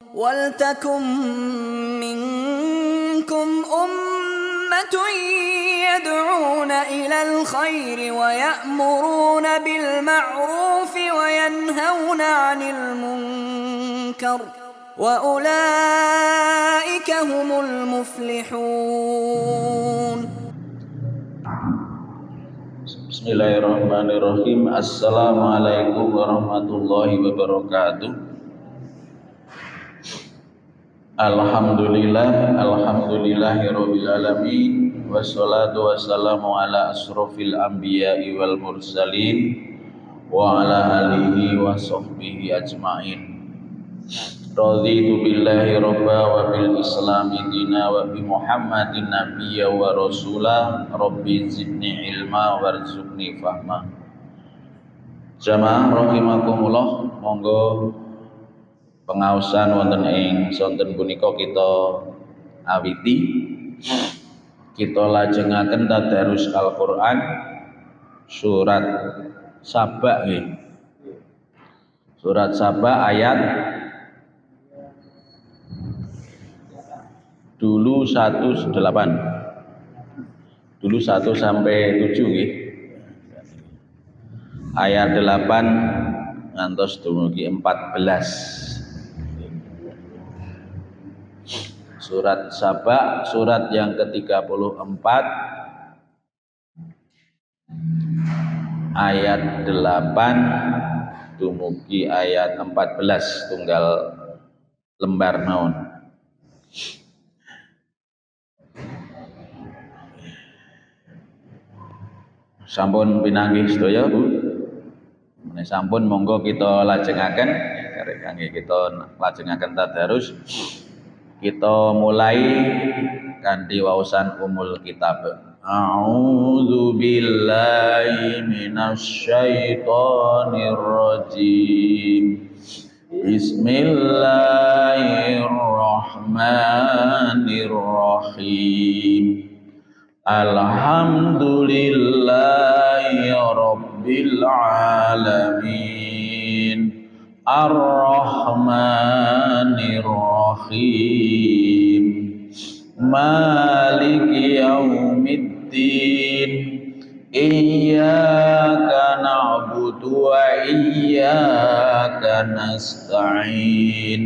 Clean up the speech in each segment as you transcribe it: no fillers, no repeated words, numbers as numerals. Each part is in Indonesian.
وَلْتَكُنْ مِنْكُمْ أُمَّةٌ يَدْعُونَ إِلَى الْخَيْرِ وَيَأْمُرُونَ بِالْمَعْرُوفِ وَيَنْهَوْنَ عَنِ الْمُنْكَرِ وَأُولَئِكَ هُمُ الْمُفْلِحُونَ. Bismillahirrahmanirrahim. Assalamualaikum warahmatullahi wabarakatuh. Alhamdulillahirabbil alamin. Wassalatu wassalamu ala asrofil anbiya'i wal mursalin wa ala alihi wa sahbihi ajmain. Raditu billahi rabba wa bil islami dina wa bi muhammadin nabiyya wa rasulah. Rabbi zidni ilma warzuqni fahma. Jamaah rahimakumullah, monggo pengaosan wonten ing sonten punika kita awiti. Kita lajengaken tadarus Al-Qur'an surat Saba nggih. Surat Saba ayat dulu 1 sampai 7 nggih. Ayat 8 ngantos dumugi 14. Surat Saba, surat yang ke-34 ayat 8 dumugi ayat 14, tunggal lembar mawon. Sampun pinanggih sedaya Bu. Menawi sampun monggo kita lajengaken kangge kita lajengaken tadarus. Kita mulai kanthi waosan umul kitab. A'udzu billahi minasyaitonir rajim. Bismillahirrahmanirrahim. Alhamdulillahi rabbil alamin. Ar-Rahmanir Rahim. Maliki yaumiddin. Iyyaka na'budu wa iyyaka nasta'in.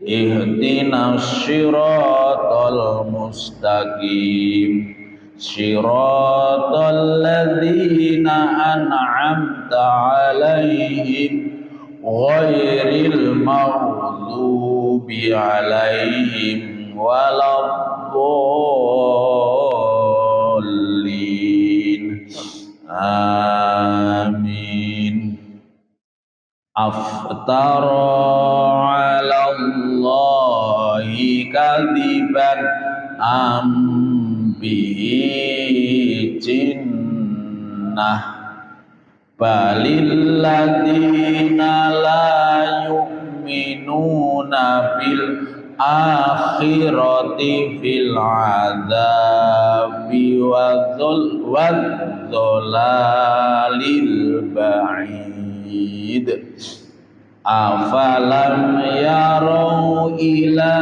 Ihdinas shiratal mustaqim. Shiratal ladzina an'amta 'alaihim ghairil maghdubi 'alaihim waladdallin. Amin. Aftara 'alallahi kadiban am bihi jinnah. Balil ladina la yu'minuna bil akhirati fil adzabi wadzolalil ba'id. Afalam yarau ila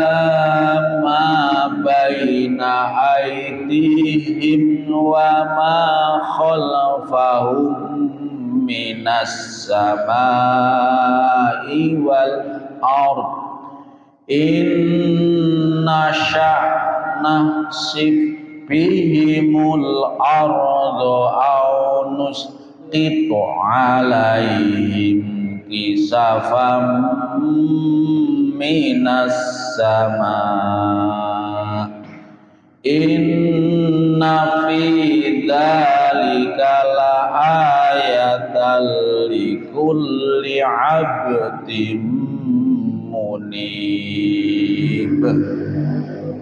ma baina aydihim wa ma khalfahum minas samai wal ard. Inna sya'na sif bihimul ardu aw nusqitu alaihim kisafam minas sama. Inna fi dzalika la ayatan likulli 'abdin munib.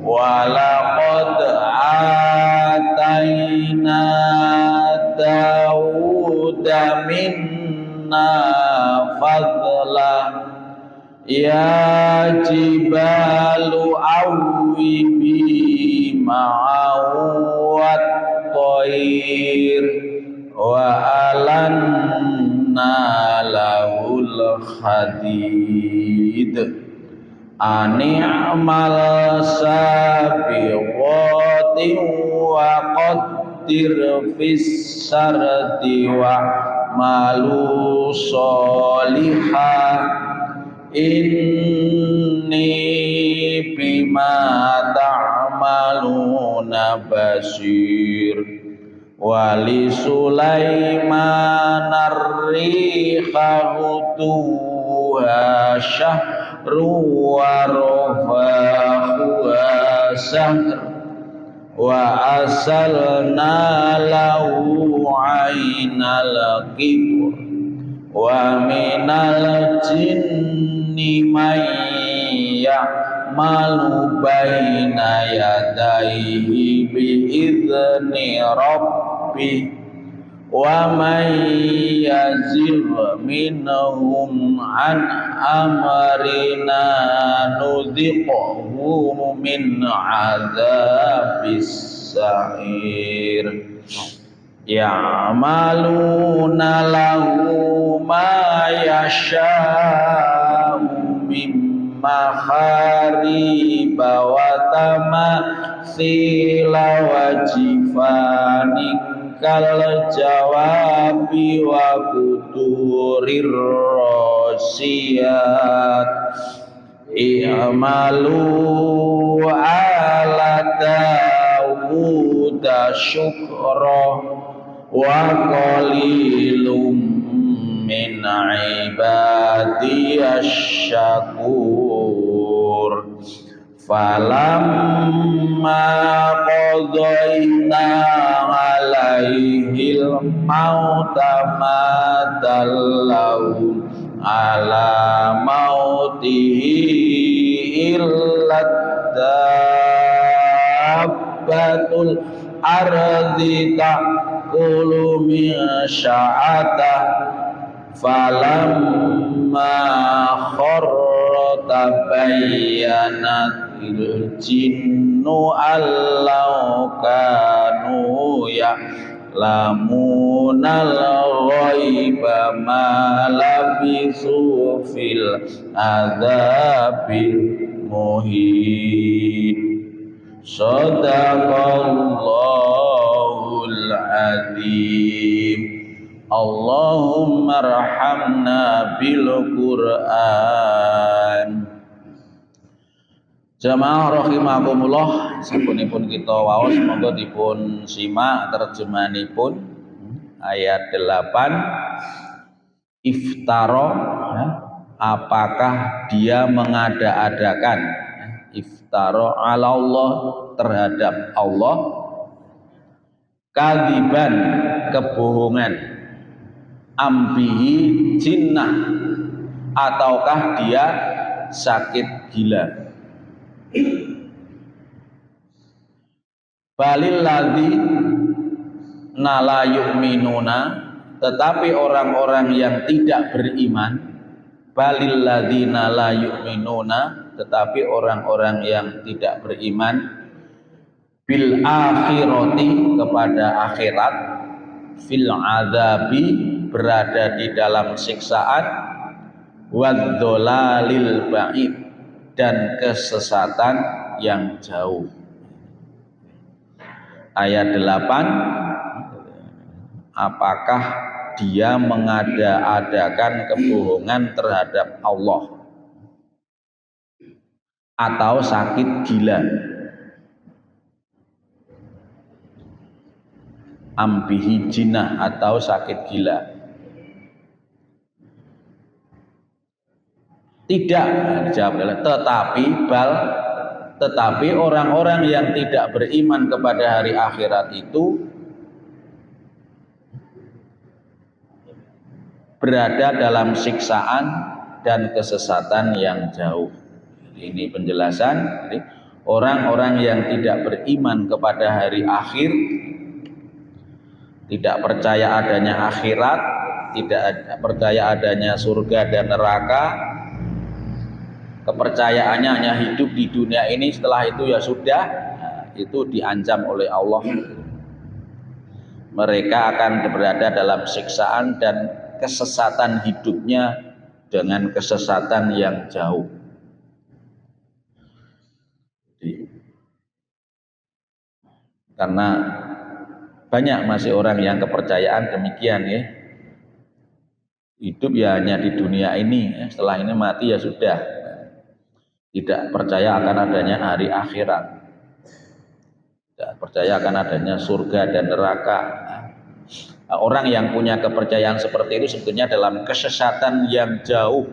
Walaqad ataina Dawuda minna fadla. Ya jibalu awwibi ma'ahu wat-thair wa alanna lahul hadid. ani'mal sabiqati wa qaddir fis sardi wa malu solihah inni bima ta'maluna basir wali Sulaiman ar-riha hutuha syahru wa rafahuha sahr wa asalna lahu ainal qibur wa minal jinni man ya'malu baina yadayhi bi'izni rabbih wa man yazigh minhum an amrina nudhiqhu min adzabis sa'ir ya'maluna lahu ma yasha'u min mahariba wa tamathila wa jifanin kal jawabi wa kuturir rasiyat i'malu ala Dawuda syukra wa qalilum min ibadiyas syakur falamma qadayna alaihil mauta ma dallahum ala mautihi illa dabbatul ardi ta'kulu min sya'atah falamma kharra tabayyanatil jinnu allau kanu ya'lamunal ghaiba ma labisu fil adzabil muhin sadaqallahul azim. Allahumma arhamna bil Qur'an. Jamaah rahimakumullah, sapunipun kita waos monggo dipun simak terjemahanipun ayat 8. Iftara, apakah dia mengada-adakan, iftara ala Allah, terhadap Allah, kadziban, kebohongan, ambihi jinnah, ataukah dia sakit gila. Balil ladzi la yu'minuna, tetapi orang-orang yang tidak beriman, balil ladzina la yu'minuna, tetapi orang-orang yang tidak beriman, bil akhirati, kepada akhirat, fil azabi, berada di dalam siksaan, wadzolalil ba'id, dan kesesatan yang jauh. Ayat 8, apakah dia mengada-adakan kebohongan terhadap Allah atau sakit gila, ambihi jinah, atau sakit gila. Tidak, dijawab, tetapi orang-orang yang tidak beriman kepada hari akhirat itu berada dalam siksaan dan kesesatan yang jauh. Ini penjelasan. Jadi, orang-orang yang tidak beriman kepada hari akhir, tidak percaya adanya akhirat, tidak percaya adanya surga dan neraka, kepercayaannya hanya hidup di dunia ini, setelah itu ya sudah, itu diancam oleh Allah. Mereka akan berada dalam siksaan dan kesesatan hidupnya dengan kesesatan yang jauh. Karena banyak masih orang yang kepercayaan demikian ya. Hidup ya hanya di dunia ini, ya. Setelah ini mati ya sudah. Tidak percaya akan adanya hari akhirat. Tidak percaya akan adanya surga dan neraka. Nah, orang yang punya kepercayaan seperti itu sebetulnya dalam kesesatan yang jauh.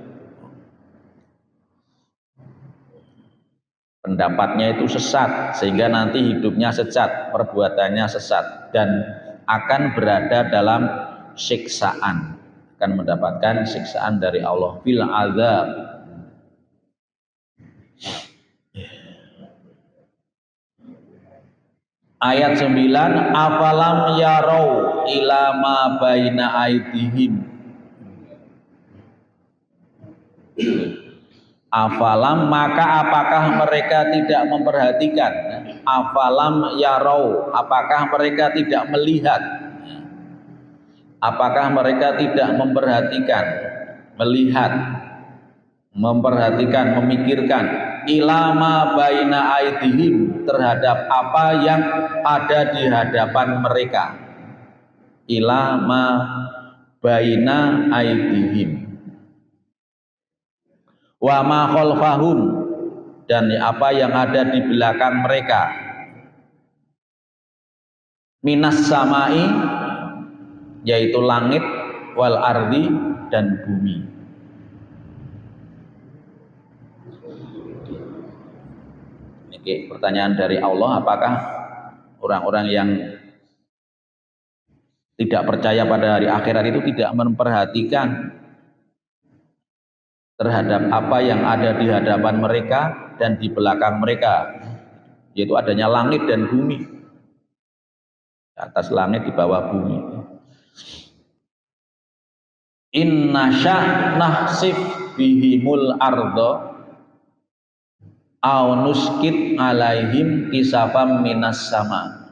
Pendapatnya itu sesat, sehingga nanti hidupnya sesat, perbuatannya sesat, dan akan berada dalam siksaan, akan mendapatkan siksaan dari Allah fil azab. Ayat 9, afalam yarau ila ma baina aidihim. Afalam, maka apakah mereka tidak memperhatikan? Afalam yarau, apakah mereka tidak melihat? Apakah mereka tidak memperhatikan, melihat, memperhatikan, memikirkan ilama baina aidihim, terhadap apa yang ada di hadapan mereka. Ilama baina aidihim wa ma khalfahum, dan apa yang ada di belakang mereka. Minas samai, yaitu langit, wal ardi, dan bumi. Ini pertanyaan dari Allah, apakah orang-orang yang tidak percaya pada hari akhirat itu tidak memperhatikan terhadap apa yang ada di hadapan mereka dan di belakang mereka, yaitu adanya langit dan bumi. Di atas langit, di bawah bumi. Inna sya' nahsif bihimul ardo au nuskit alaihim kisafam minas sama.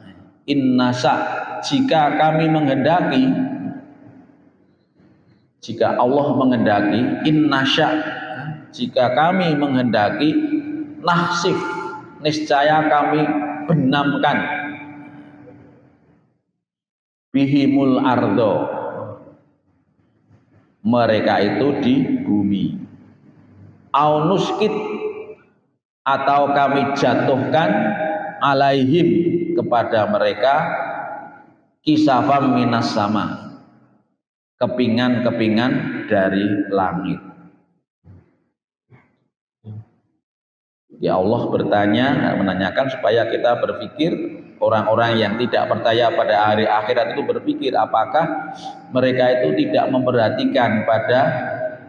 Inna sya', jika kami menghendaki, jika Allah menghendaki, inna sya', jika kami menghendaki, nahsif, niscaya kami benamkan bihimul ardo, mereka itu di bumi. Au nuskit, atau kami jatuhkan alaihim, kepada mereka, kisafam minas sama, kepingan-kepingan dari langit. Ya Allah bertanya, menanyakan supaya kita berpikir, orang-orang yang tidak percaya pada hari akhirat itu berpikir apakah mereka itu tidak memperhatikan pada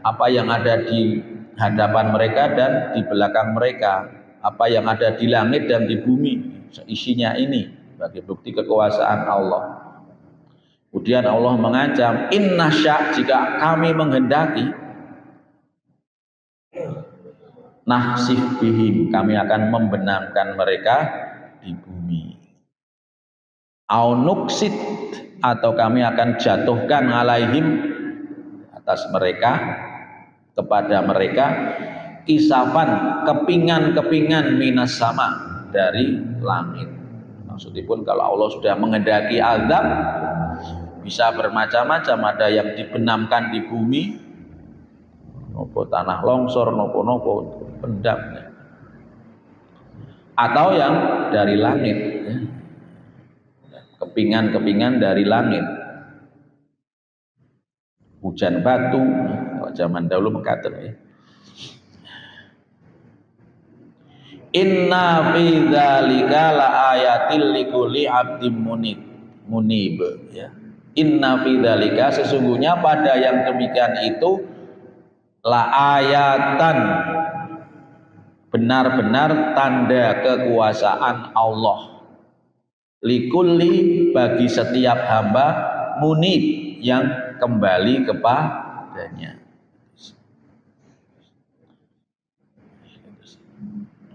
apa yang ada di hadapan mereka dan di belakang mereka, apa yang ada di langit dan di bumi, isinya ini sebagai bukti kekuasaan Allah. Kemudian Allah mengancam, inna sya', jika kami menghendaki, nahsif bihim, kami akan membenamkan mereka di bumi. Au nuksit, atau kami akan jatuhkan alaihim, atas mereka, kepada mereka, kisafan, kepingan-kepingan minas sama, dari langit. Maksudnya pun kalau Allah sudah menghendaki azab, bisa bermacam-macam, ada yang dibenamkan di bumi, nopo tanah longsor, nopo pendam, atau yang dari langit, kepingan-kepingan dari langit, hujan batu, zaman dahulu mengatakan ya. Inna fi dzalika la ayatil likulli abdim munib ya. Inna fi dzalika, sesungguhnya pada yang demikian itu, la ayatan, benar-benar tanda kekuasaan Allah, likulli, bagi setiap hamba, munib, yang kembali kepadanya.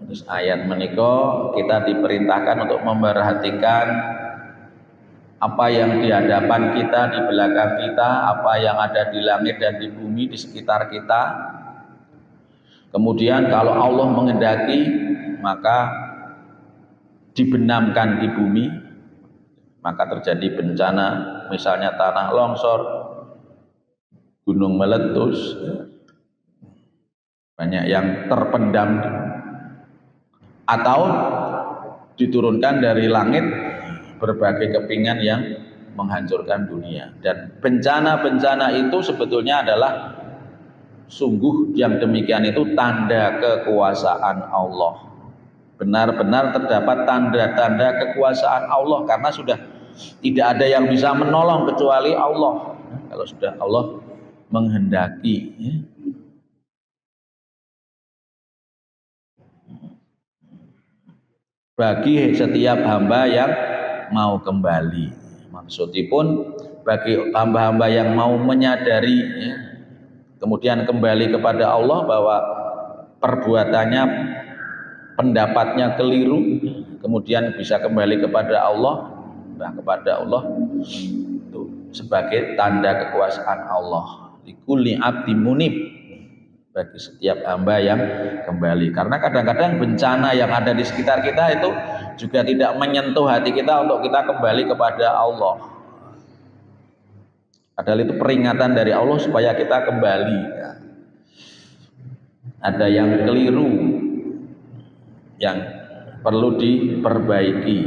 Terus ayat menika kita diperintahkan untuk memperhatikan apa yang di hadapan kita, di belakang kita, apa yang ada di langit dan di bumi, di sekitar kita. Kemudian kalau Allah menghendaki, maka dibenamkan di bumi. maka terjadi bencana, misalnya tanah longsor, gunung meletus, banyak yang terpendam, atau diturunkan dari langit berbagai kepingan yang menghancurkan dunia. Dan bencana-bencana itu sebetulnya adalah sungguh yang demikian itu tanda kekuasaan Allah. Benar-benar terdapat tanda-tanda kekuasaan Allah, karena sudah tidak ada yang bisa menolong kecuali Allah. Kalau sudah Allah menghendaki, bagi setiap hamba yang mau kembali. Maksudipun bagi hamba-hamba yang mau menyadari, kemudian kembali kepada Allah bahwa perbuatannya, pendapatnya keliru, kemudian bisa kembali kepada Allah, itu sebagai tanda kekuasaan Allah. Likulli abdi munib, bagi setiap hamba yang kembali. Karena kadang-kadang bencana yang ada di sekitar kita itu juga tidak menyentuh hati kita untuk kita kembali kepada Allah. Padahal itu peringatan dari Allah supaya kita kembali. Ada yang keliru yang perlu diperbaiki,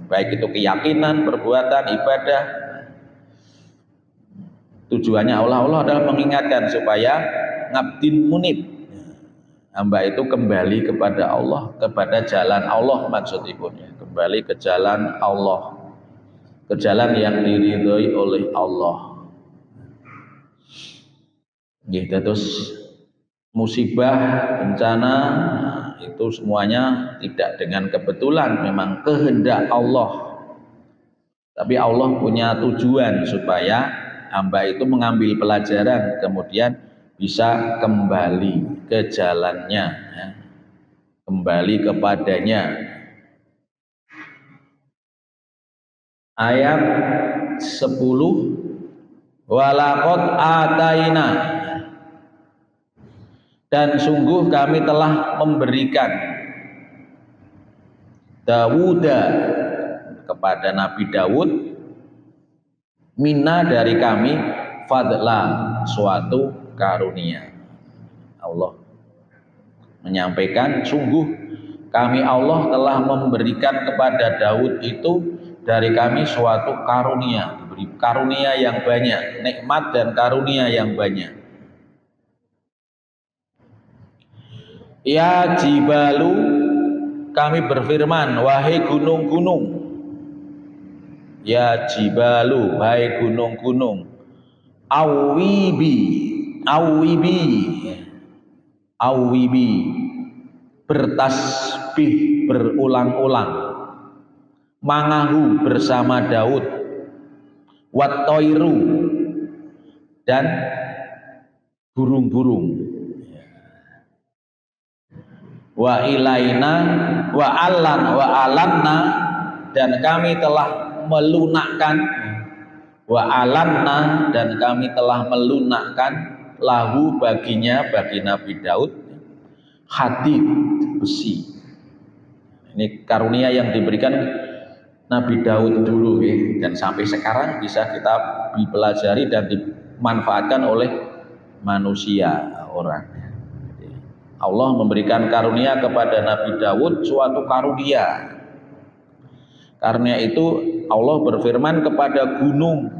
baik itu keyakinan, perbuatan, ibadah. Tujuannya Allah adalah mengingatkan supaya ngabdin munib, hamba itu kembali kepada Allah, kepada jalan Allah, maksudnya kembali ke jalan Allah, ke jalan yang diridhoi oleh Allah. Gitu. Terus musibah, bencana itu semuanya tidak dengan kebetulan, memang kehendak Allah. Tapi Allah punya tujuan supaya hamba itu mengambil pelajaran, kemudian bisa kembali ke jalannya, kembali kepadanya. Ayat 10, walaqad ataina, dan sungguh kami telah memberikan Dawuda, kepada Nabi Daud, minna, dari kami, fadla, suatu karunia. Allah menyampaikan, sungguh kami Allah telah memberikan kepada Daud itu dari kami suatu karunia, diberi karunia yang banyak, nikmat dan karunia yang banyak. Ya jibalu, kami berfirman, wahai gunung-gunung. Ya jibalu, wahai gunung-gunung. Awibi, bertasbih berulang-ulang. Mangahu, bersama Daud. Wattoiru, dan burung-burung. Wa ilaina wa alanna, dan kami telah melunakkan, wa alanna, dan kami telah melunakkan, lahu, baginya, bagi Nabi Daud, hadid, besi. Ini karunia yang diberikan Nabi Daud dulu, dan sampai sekarang bisa kita dipelajari dan dimanfaatkan oleh manusia, orang. Allah memberikan karunia kepada Nabi Daud, suatu karunia. Karena itu Allah berfirman kepada gunung,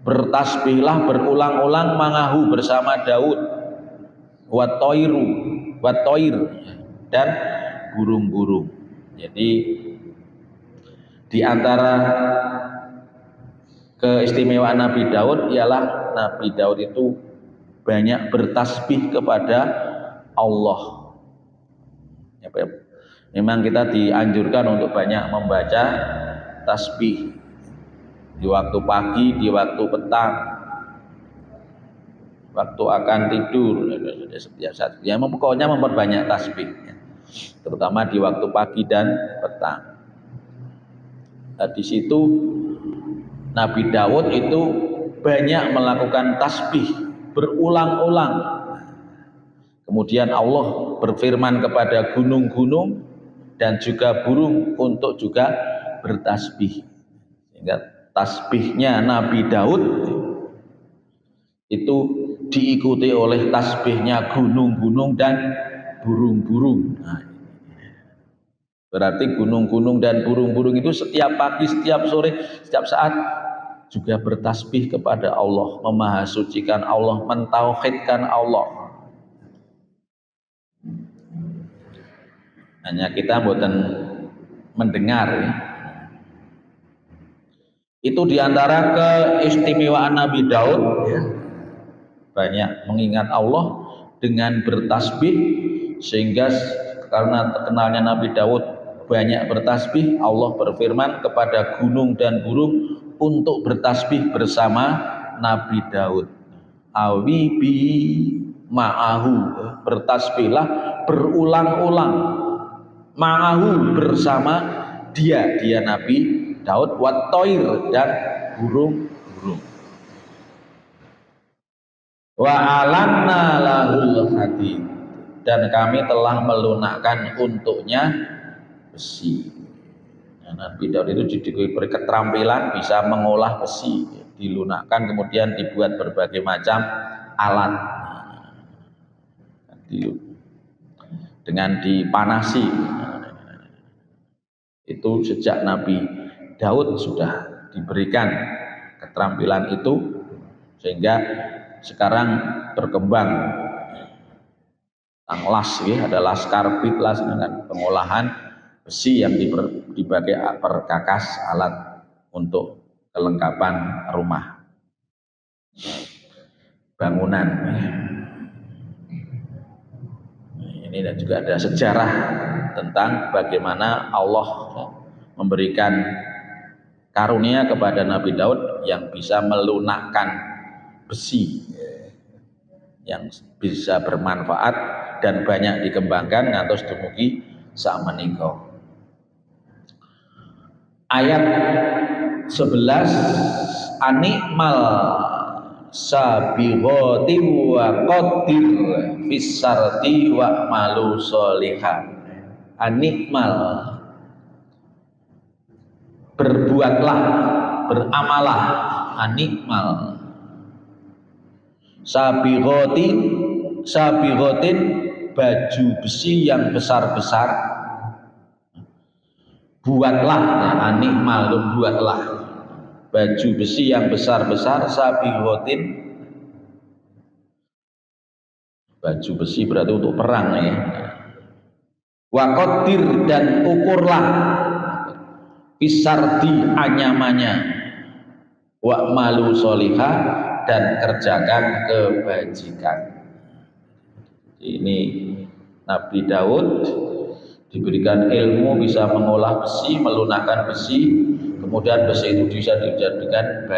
bertasbihlah berulang-ulang mangahu, bersama Daud, watoir, dan burung-burung. Jadi di antara keistimewaan Nabi Daud ialah Nabi Daud itu banyak bertasbih kepada Allah. Memang kita dianjurkan untuk banyak membaca tasbih di waktu pagi, di waktu petang, waktu akan tidur, setiap saat. Ya, pokoknya memperbanyak tasbih, terutama di waktu pagi dan petang. Nah, di situ Nabi Daud itu banyak melakukan tasbih berulang-ulang. Kemudian Allah berfirman kepada gunung-gunung, dan juga burung untuk juga bertasbih. Sehingga tasbihnya Nabi Daud itu diikuti oleh tasbihnya gunung-gunung dan burung-burung. Nah, berarti gunung-gunung dan burung-burung itu setiap pagi, setiap sore, setiap saat juga bertasbih kepada Allah, memahasucikan Allah, mentauhidkan Allah. Hanya kita mboten mendengar ya. Itu diantara keistimewaan Nabi Daud ya. Banyak mengingat Allah dengan bertasbih, sehingga karena terkenalnya Nabi Daud banyak bertasbih, Allah berfirman kepada gunung dan burung untuk bertasbih bersama Nabi Daud. Awi bi ma'ahu, bertasbihlah berulang-ulang, ma'ahu bersama dia Nabi Daud, wat toir dan burung-burung. Wa alanna lahul hadid, dan kami telah melunakkan untuknya besi. Nah, Nabi Daud itu diberi keterampilan bisa mengolah besi, dilunakkan kemudian dibuat berbagai macam alat. Dengan dipanasi. Itu sejak Nabi Daud sudah diberikan keterampilan itu, sehingga sekarang berkembang las ya, ada laskar bitlas dengan pengolahan besi yang dipakai perkakas alat untuk kelengkapan rumah bangunan. Ini dan juga ada sejarah tentang bagaimana Allah memberikan karunia kepada Nabi Daud yang bisa melunakkan besi yang bisa bermanfaat dan banyak dikembangkan ngantos dumugi sakmenika. Ayat 11, anikmal sabighati wa qadir fisarti wa malu sholihan. Anikmal, berbuatlah, beramalah, anikmal. Sabighotin, baju besi yang besar-besar. Buatlah, ya, anikmal, buatlah baju besi yang besar-besar. Sabighotin, baju besi berarti untuk perang ya. Wakodir, dan ukurlah, pisardi anyamannya. Wa malu solihah, dan kerjakan kebajikan. Ini Nabi Daud diberikan ilmu bisa mengolah besi, melunakkan besi, kemudian besi itu bisa dijadikan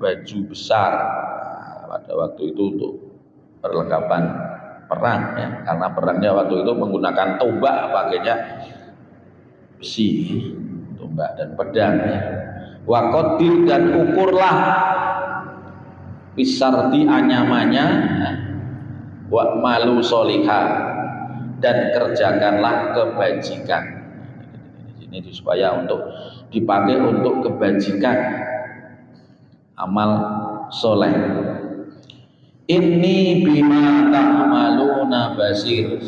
baju besar pada waktu itu untuk perlengkapan perang ya, karena perangnya waktu itu menggunakan tombak, pakainya besi, tombak dan pedang ya. Wakodir, dan ukurlah, pisarti anyamannya, wa malu solihah, dan kerjakanlah kebajikan. Ini supaya untuk dipakai untuk kebajikan, amal soleh. Inni bima ta'maluna basir.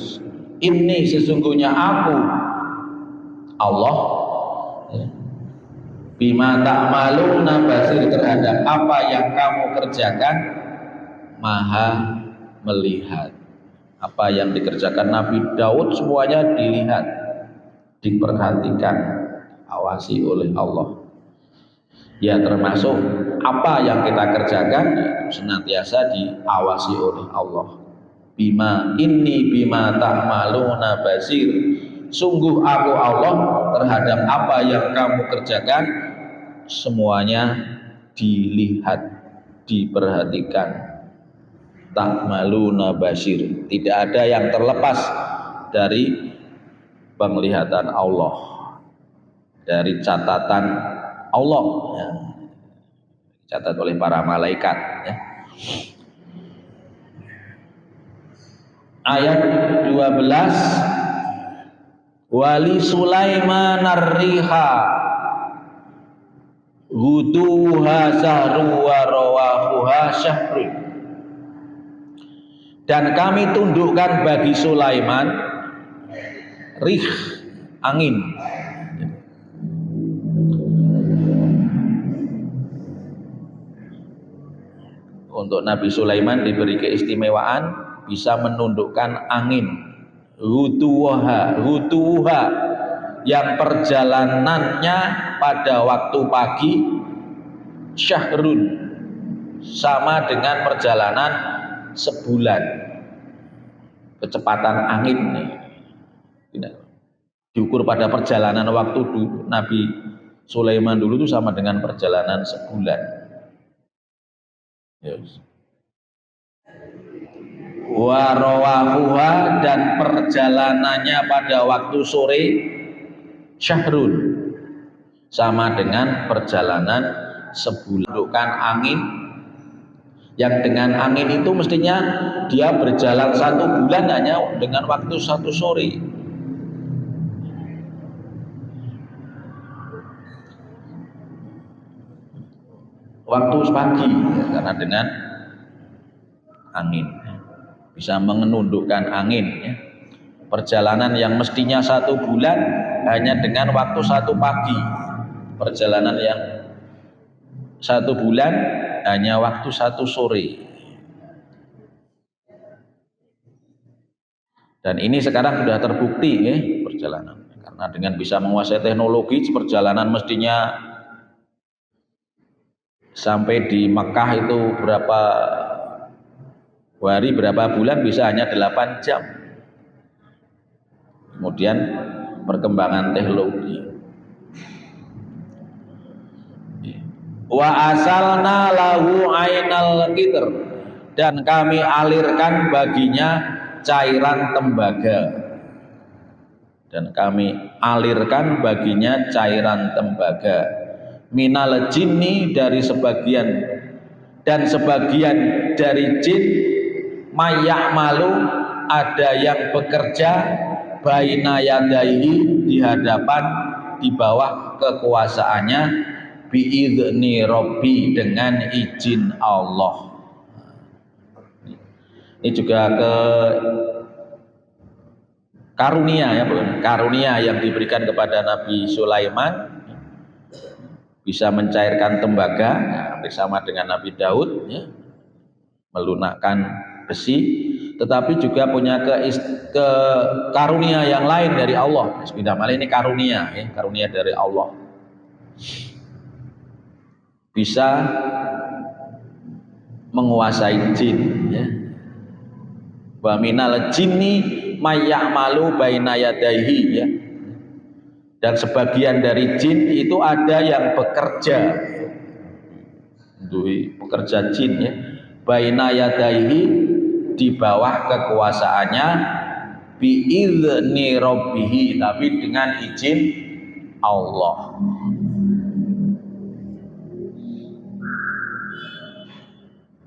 Ini sesungguhnya aku Allah bima ta'maluna basir, terhadap apa yang kamu kerjakan maha melihat. Apa yang dikerjakan Nabi Daud semuanya dilihat, diperhatikan, awasi oleh Allah. Ya, termasuk apa yang kita kerjakan senantiasa diawasi oleh Allah. Bima inni bima ta'maluna basir. Sungguh aku Allah terhadap apa yang kamu kerjakan semuanya dilihat, diperhatikan. Ta'maluna basir, tidak ada yang terlepas dari penglihatan Allah, dari catatan Allah ya, catat oleh para malaikat ya. Ayat 12, Wali Sulaiman ar-riha huduha sahru wa rawahuha syahrun. Dan kami tundukkan bagi Sulaiman rih, angin. Untuk Nabi Sulaiman diberi keistimewaan bisa menundukkan angin. Huduha yang perjalanannya pada waktu pagi syahrun, sama dengan perjalanan sebulan. Kecepatan angin diukur pada perjalanan waktu Nabi Sulaiman dulu itu sama dengan perjalanan sebulan. Yes. Warawahuha, dan perjalanannya pada waktu sore syahrun, sama dengan perjalanan sebulan. Menundukkan angin, yang dengan angin itu mestinya dia berjalan 1 bulan hanya dengan waktu 1 sore. Waktu pagi, karena dengan angin bisa menundukkan angin, ya. Perjalanan yang mestinya 1 bulan hanya dengan waktu 1 pagi, perjalanan yang 1 bulan hanya waktu 1 sore. Dan ini sekarang sudah terbukti, ya, perjalanan, karena dengan bisa menguasai teknologi, perjalanan mestinya sampai di Mekah itu berapa hari, berapa bulan, bisa hanya 8 jam. Kemudian perkembangan teknologi. Wa asalna lahu ainal qitr, dan kami alirkan baginya cairan tembaga. Dan kami alirkan baginya cairan tembaga. Minal jinni, dari sebagian, dan sebagian dari jin, mayak malu, ada yang bekerja baina yadaihi, di hadapan, di bawah kekuasaannya, biidzni Rabbi, dengan izin Allah. Ini juga karunia, ya, karunia yang diberikan kepada Nabi Sulaiman, bisa mencairkan tembaga, hampir sama dengan Nabi Daud, ya, melunakkan besi, tetapi juga punya karunia yang lain dari Allah. Bismillahirrahmanirrahim, ini karunia, ya, karunia dari Allah. Bisa menguasai jin, ya. Wa minal jinni mayya'malu baina yadayhi, ya. Dan sebagian dari jin itu ada yang bekerja, pekerja jin, ya, baina yadaihi, di bawah kekuasaannya, biizni rabbihi, tapi dengan izin Allah.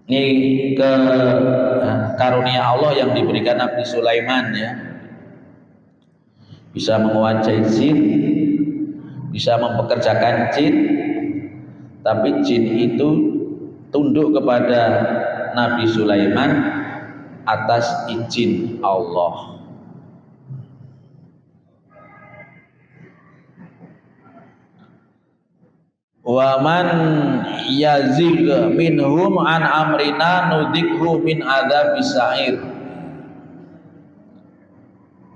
Ini karunia Allah yang diberikan Nabi Sulaiman, ya. Bisa menguasai jin, bisa mempekerjakan jin, tapi jin itu tunduk kepada Nabi Sulaiman atas izin Allah. Wa man yazigh minhum an amrina nudikhu min adzabis sa'ir.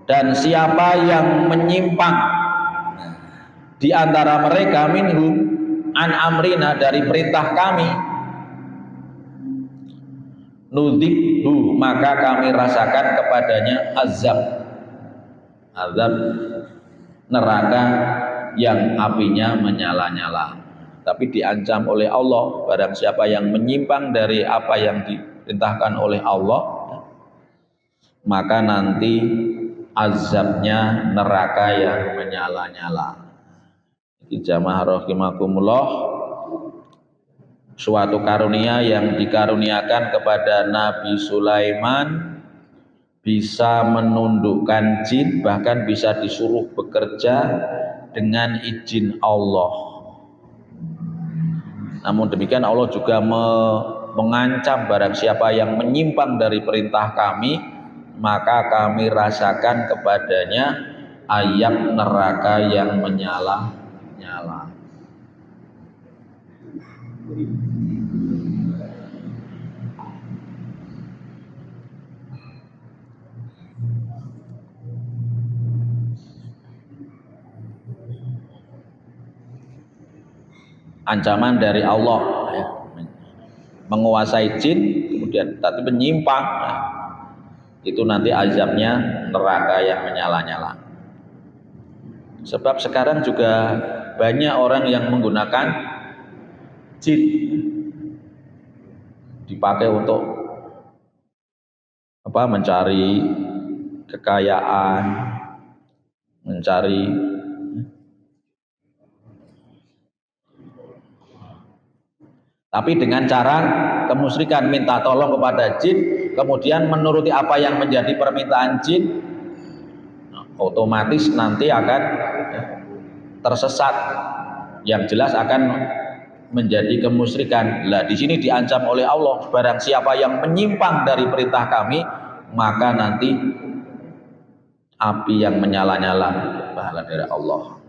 Dan siapa yang menyimpang di antara mereka, minhum an amrina, dari perintah kami, nudikhu, maka kami rasakan kepadanya azab neraka yang apinya menyala-nyala. Tapi diancam oleh Allah, barang siapa yang menyimpang dari apa yang diperintahkan oleh Allah, maka nanti azabnya neraka yang menyala-nyala. Jamaah rahimakumullah, suatu karunia yang dikaruniakan kepada Nabi Sulaiman bisa menundukkan jin, bahkan bisa disuruh bekerja dengan izin Allah. Namun demikian Allah juga mengancam barang siapa yang menyimpang dari perintah kami, maka kami rasakan kepadanya ayat neraka yang menyala-nyala. Ancaman dari Allah ya, menguasai jin kemudian tapi menyimpang ya, itu nanti azabnya neraka yang menyala-nyala. Sebab sekarang juga banyak orang yang menggunakan jin dipakai untuk mencari kekayaan, mencari tapi dengan cara kemusyrikan, minta tolong kepada jin, kemudian menuruti apa yang menjadi permintaan jin, otomatis nanti akan tersesat, yang jelas akan menjadi kemusyrikan. Lah di sini diancam oleh Allah, barang siapa yang menyimpang dari perintah kami, maka nanti api yang menyala-nyala, pahala dari Allah.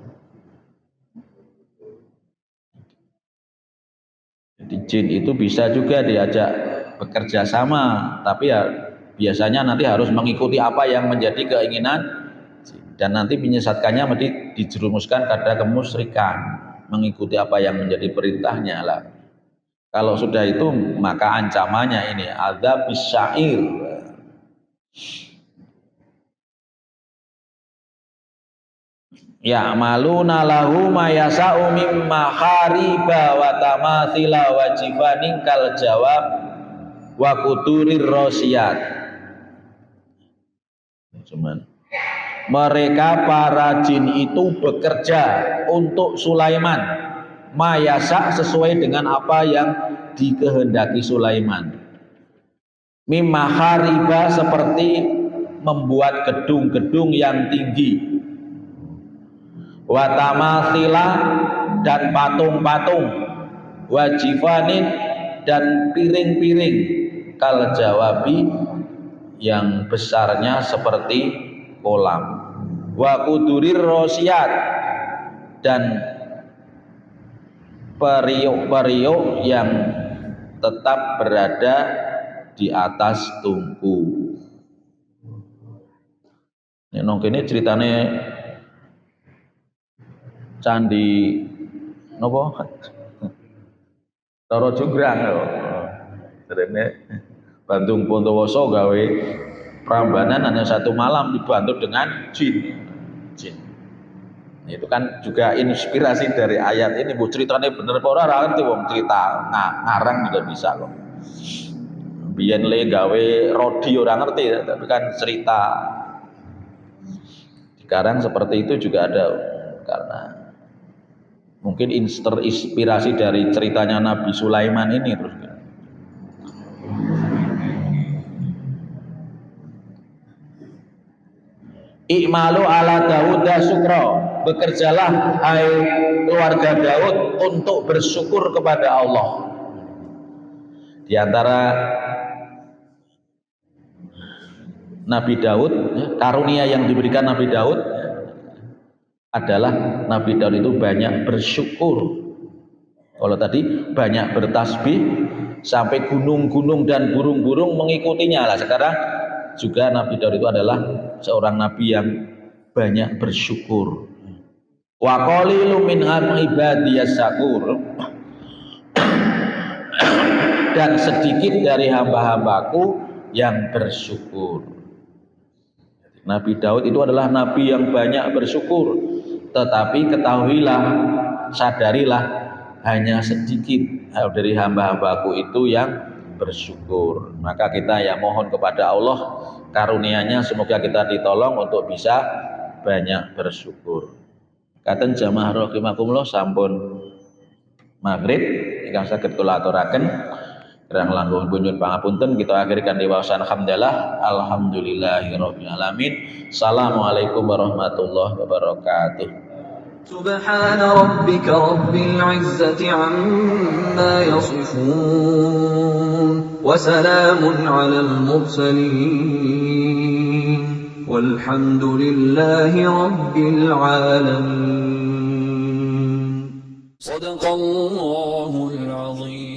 Jadi jin itu bisa juga diajak bekerja sama, tapi ya biasanya nanti harus mengikuti apa yang menjadi keinginan dan nanti menyesatkannya dijerumuskan pada kemusyrikan, mengikuti apa yang menjadi perintahnya lah. Kalau sudah itu maka ancamannya ini adzab bisya'ir. Ya'maluna lahu ma yasa'u mimma khariba wa tamathila wa jifanin kal jawab wa kuturir rosiyat. Cuman mereka para jin itu bekerja untuk Sulaiman ma yasa' sesuai dengan apa yang dikehendaki Sulaiman. Mimma khariba seperti membuat gedung-gedung yang tinggi, watamathila dan patung-patung, wajifanin dan piring-piring, kal jawabi yang besarnya seperti kolam, wa kudurir rosiyat dan periuk-periuk yang tetap berada di atas tungku. Ini nongkene ceritane Candi nopo? Toro Jonggrang lho. Derene Bandung Bondowoso gawe Prambanan hanya satu malam dibantu dengan jin. Itu kan juga inspirasi dari ayat ini. Bu ceritanya bener apa ora ngerti wong cerita ngarang juga bisa kok. Biyen le gawe rodi ora ngerti tapi kan cerita. Sekarang seperti itu juga ada karena mungkin terinspirasi dari ceritanya Nabi Sulaiman ini terus. I'malu ala Daud syukra, bekerjalah hai keluarga Daud untuk bersyukur kepada Allah. Di antara Nabi Daud, karunia yang diberikan Nabi Daud adalah Nabi Daud itu banyak bersyukur. Kalau tadi banyak bertasbih sampai gunung-gunung dan burung-burung mengikutinya lah. Sekarang juga Nabi Daud itu adalah seorang nabi yang banyak bersyukur. Wa qalilum min ibadiyas syakur. Dan sedikit dari hamba-hambaku yang bersyukur. Nabi Daud itu adalah nabi yang banyak bersyukur, tetapi ketahuilah, sadarilah hanya sedikit dari hamba-hambaku itu yang bersyukur. Maka kita ya mohon kepada Allah karunia-Nya semoga kita ditolong untuk bisa banyak bersyukur. Katen jamaah rahimakumullah sampun maghrib ingkang saged kula aturaken Kirang langkung bunjun pangapunten kita akhirkan di wawasan hamdalah alhamdulillahirabbil alamin. Assalamualaikum warahmatullahi wabarakatuh. سبحان ربك رب العزة عما يصفون وسلام على المرسلين والحمد لله رب العالمين صدق الله العظيم.